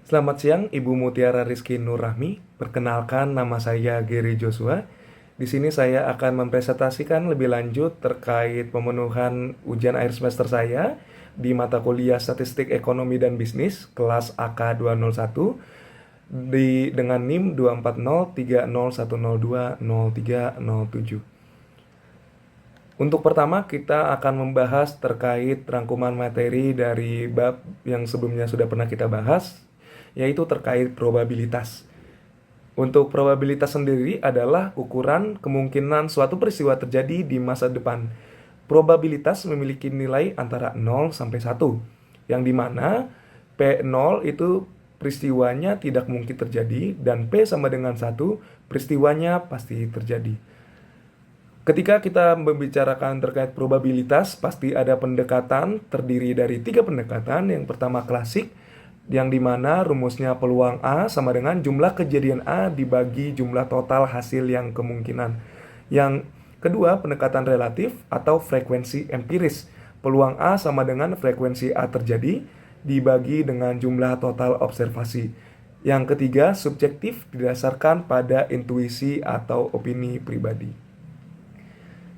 Selamat siang, Ibu Mutiara Rizky Nur Rahmi. Perkenalkan, nama saya Gary Joshua. Di sini saya akan mempresentasikan lebih lanjut terkait pemenuhan ujian akhir semester saya di mata kuliah Statistik Ekonomi dan Bisnis kelas AK201 dengan NIM 2403010200307. Untuk pertama, kita akan membahas terkait rangkuman materi dari bab yang sebelumnya sudah pernah kita bahas, yaitu terkait probabilitas. Untuk probabilitas sendiri adalah ukuran kemungkinan suatu peristiwa terjadi di masa depan. Probabilitas memiliki nilai antara 0 sampai 1, yang dimana P0 itu peristiwanya tidak mungkin terjadi, dan P sama dengan 1, peristiwanya pasti terjadi. Ketika kita membicarakan terkait probabilitas, pasti ada pendekatan terdiri dari 3 pendekatan. Yang pertama klasik, yang dimana rumusnya peluang A sama dengan jumlah kejadian A dibagi jumlah total hasil yang kemungkinan. Yang kedua, pendekatan relatif atau frekuensi empiris. Peluang A sama dengan frekuensi A terjadi dibagi dengan jumlah total observasi. Yang ketiga, subjektif didasarkan pada intuisi atau opini pribadi.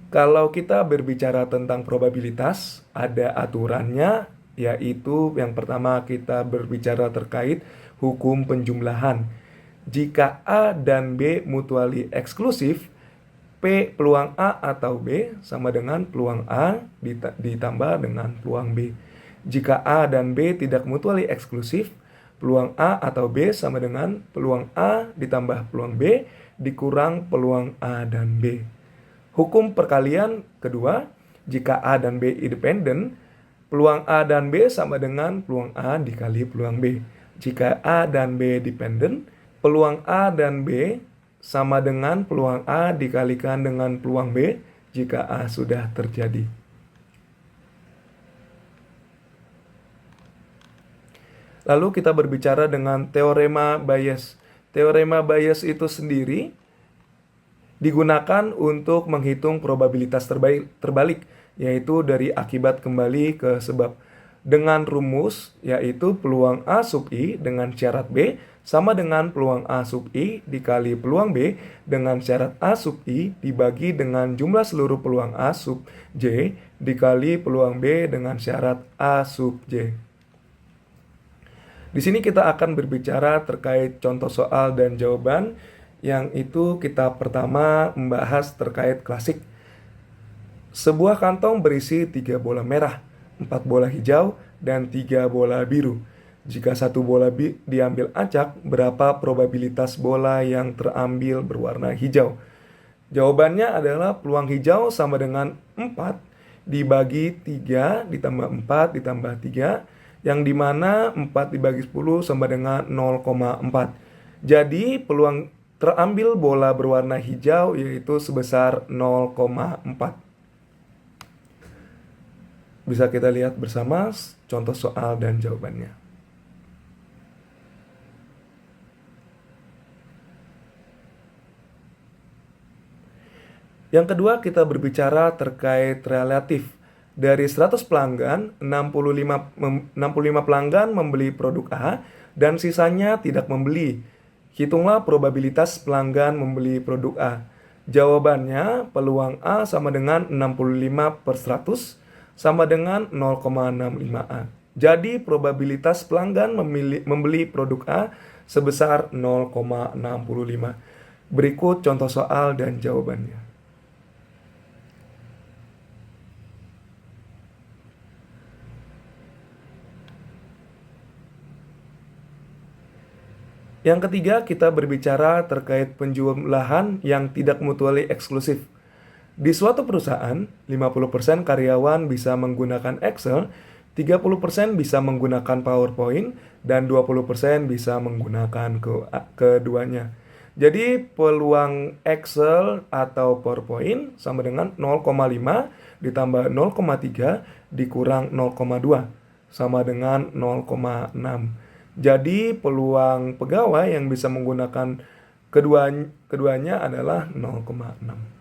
Kalau kita berbicara tentang probabilitas, ada aturannya, yaitu yang pertama kita berbicara terkait hukum penjumlahan. Jika A dan B mutually eksklusif, P peluang A atau B sama dengan peluang A ditambah dengan peluang B. Jika A dan B tidak mutually eksklusif, peluang A atau B sama dengan peluang A ditambah peluang B dikurang peluang A dan B. Hukum perkalian kedua, jika A dan B independen, peluang A dan B sama dengan peluang A dikali peluang B. Jika A dan B dependen, peluang A dan B sama dengan peluang A dikalikan dengan peluang B jika A sudah terjadi. Lalu kita berbicara dengan teorema Bayes. Teorema Bayes itu sendiri digunakan untuk menghitung probabilitas terbalik, yaitu dari akibat kembali ke sebab, dengan rumus yaitu peluang A sub I dengan syarat B sama dengan peluang A sub I dikali peluang B dengan syarat A sub I dibagi dengan jumlah seluruh peluang A sub J dikali peluang B dengan syarat A sub J. Di sini kita akan berbicara terkait contoh soal dan jawaban. Yang itu kita pertama membahas terkait klasik. Sebuah kantong berisi 3 bola merah, 4 bola hijau, dan 3 bola biru. Jika satu bola diambil acak, berapa probabilitas bola yang terambil berwarna hijau? Jawabannya adalah peluang hijau sama dengan 4 dibagi 3 ditambah 4 ditambah 3, yang dimana 4 dibagi 10 sama dengan 0,4. Jadi peluang terambil bola berwarna hijau yaitu sebesar 0,4. Bisa kita lihat bersama contoh soal dan jawabannya. Yang kedua, kita berbicara terkait relatif. Dari 100 pelanggan, 65 pelanggan membeli produk A dan sisanya tidak membeli. Hitunglah probabilitas pelanggan membeli produk A. Jawabannya, peluang A sama dengan 65/100 sama dengan 0,65A. Jadi, probabilitas pelanggan membeli produk A sebesar 0,65. Berikut contoh soal dan jawabannya. Yang ketiga, kita berbicara terkait penjumlahan yang tidak mutually eksklusif. Di suatu perusahaan, 50% karyawan bisa menggunakan Excel, 30% bisa menggunakan PowerPoint, dan 20% bisa menggunakan keduanya. Jadi, peluang Excel atau PowerPoint sama dengan 0,5 ditambah 0,3 dikurang 0,2 sama dengan 0,6. Jadi peluang pegawai yang bisa menggunakan keduanya adalah 0,6.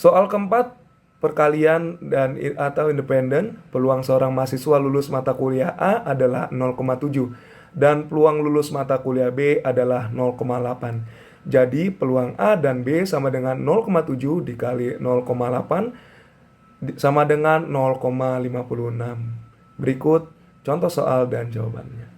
Soal keempat, perkalian dan atau independen, peluang seorang mahasiswa lulus mata kuliah A adalah 0,7 dan peluang lulus mata kuliah B adalah 0,8. Jadi peluang A dan B sama dengan 0,7 dikali 0,8 sama dengan 0,56. Berikut contoh soal dan jawabannya.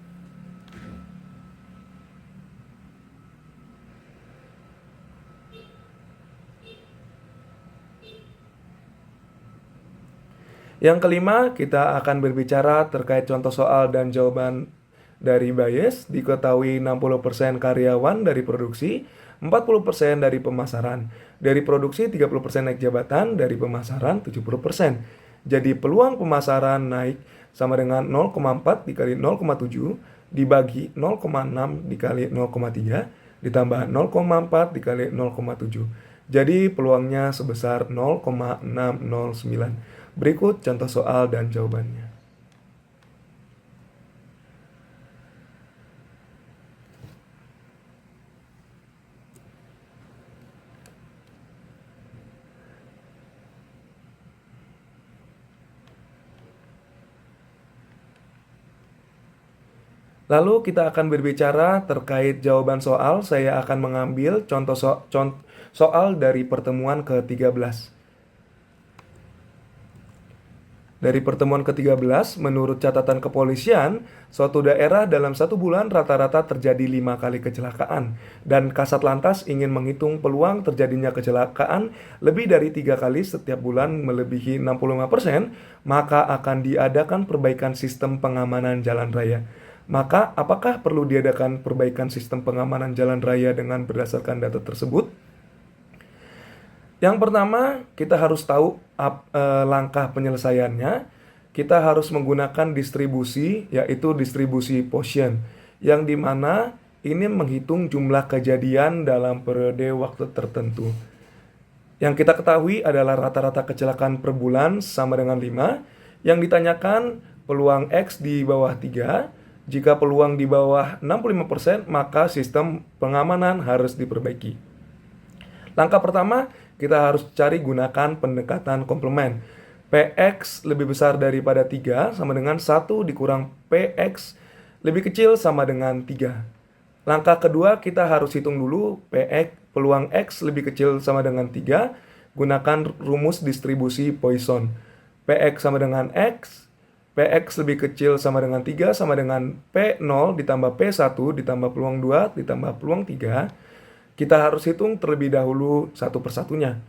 Yang kelima, kita akan berbicara terkait contoh soal dan jawaban dari Bayes. Diketahui 60% karyawan dari produksi, 40% dari pemasaran. Dari produksi 30% naik jabatan, dari pemasaran 70%. Jadi peluang pemasaran naik sama dengan 0,4 dikali 0,7 dibagi 0,6 dikali 0,3 ditambah 0,4 dikali 0,7. Jadi peluangnya sebesar 0,609. Berikut contoh soal dan jawabannya. Lalu kita akan berbicara terkait jawaban soal. Saya akan mengambil contoh soal dari pertemuan ke-13. Dari pertemuan ke-13, menurut catatan kepolisian, suatu daerah dalam 1 bulan rata-rata terjadi 5 kali kecelakaan. Dan Kasat Lantas ingin menghitung peluang terjadinya kecelakaan lebih dari 3 kali setiap bulan melebihi 65%, maka akan diadakan perbaikan sistem pengamanan jalan raya. Maka, apakah perlu diadakan perbaikan sistem pengamanan jalan raya dengan berdasarkan data tersebut? Yang pertama, kita harus tahu langkah penyelesaiannya. Kita harus menggunakan distribusi, yaitu distribusi Poisson, yang dimana ini menghitung jumlah kejadian dalam periode waktu tertentu. Yang kita ketahui adalah rata-rata kecelakaan per bulan sama dengan 5. Yang ditanyakan peluang X di bawah 3. Jika peluang di bawah 65%, maka sistem pengamanan harus diperbaiki. Langkah pertama, kita harus cari gunakan pendekatan komplement. PX lebih besar daripada 3 sama dengan 1 dikurang PX lebih kecil sama dengan 3. Langkah kedua, kita harus hitung dulu PX, peluang X lebih kecil sama dengan 3. Gunakan rumus distribusi Poisson. PX sama dengan X, PX lebih kecil sama dengan 3 sama dengan P0 ditambah P1 ditambah peluang 2 ditambah peluang 3. Kita harus hitung terlebih dahulu satu persatunya.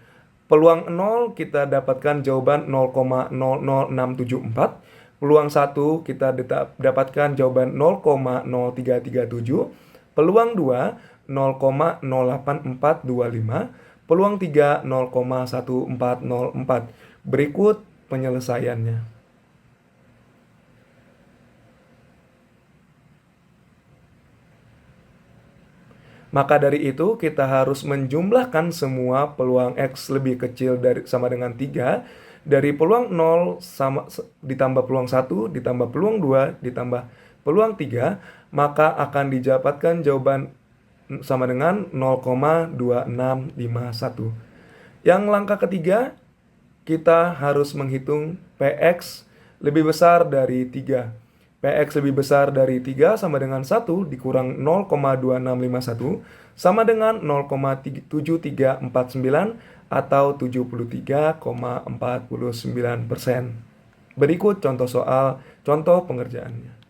Peluang 0 kita dapatkan jawaban 0,00674. Peluang 1 kita dapatkan jawaban 0,0337. Peluang 2 0,08425. Peluang 3 0,1404. Berikut penyelesaiannya. Maka dari itu kita harus menjumlahkan semua peluang X lebih kecil sama dengan 3. Dari peluang 0 ditambah peluang 1 ditambah peluang 2 ditambah peluang 3, maka akan didapatkan jawaban sama dengan 0,2651. Yang langkah ketiga, kita harus menghitung PX lebih besar dari 3. PX lebih besar dari 3 sama dengan 1 dikurang 0,2651 sama dengan 0,7349 atau 73,49%. Berikut contoh soal, contoh pengerjaannya.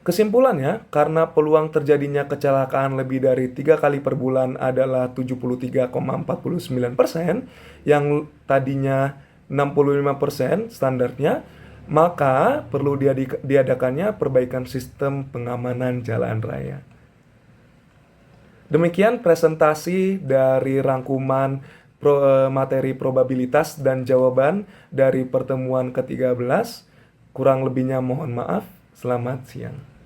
Kesimpulannya, karena peluang terjadinya kecelakaan lebih dari 3 kali per bulan adalah 73,49%, yang tadinya 65% standarnya, maka perlu diadakannya perbaikan sistem pengamanan jalan raya. Demikian presentasi dari rangkuman materi probabilitas dan jawaban dari pertemuan ke-13. Kurang lebihnya mohon maaf. Selamat siang.